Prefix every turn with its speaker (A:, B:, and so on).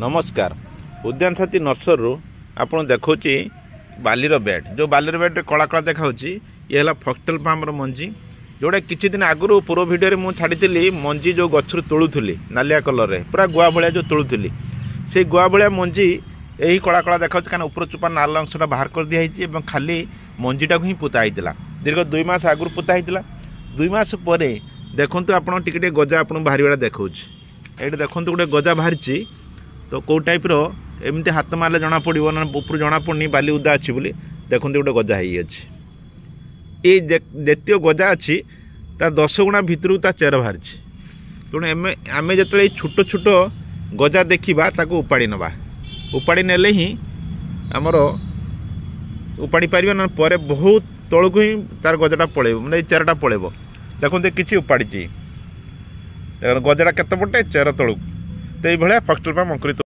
A: नमस्कार उद्यान साथी नर्सरी आपन देखौची बालीर बेड जो बालीर बेड कला कला देखा ये है फॉक्सटेल पाम मंजी जोड़ा किछि दिन आगु पूर्व भिडियो मुझे छाड़ी मंजी जो गचर तोलुली नालिया कलर रे पूरा गुआ भाया जो तोलुली से गुआ भाया मंजी यही कला कला देखा कारण उपर चुपा नाल अंशटा बाहर कर दिखाई खाली मंजीटा को ही पोता होता दीर्घ 2 मास आगु पोता होता 2 मास पर देखूँ आप गजा आप बाहर देखा ये देखो गोटे गजा बाहरी तो कौ टाइप एमती हाथ मारे जना पड़ो ना ऊपर जना पड़नी बाली उदा अच्छी बोली देखते गोटे गजा हो ये जितिय गजा अच्छी ता 10 गुणा भितर ता चेर बाहरी तेणु आम जो छोट छोट गजा देखा ताको उपाड़ी नवा उपाड़ी नेले ही आमर उपाड़ी पार ना पर बहुत तौक ही तार गजाटा पड़े मतलब चेरटा पड़ेब देखते किसी उपाड़ी गजाटा केत पटे चेर तौक तो ये फॉक्सटेल पाम अंकुरित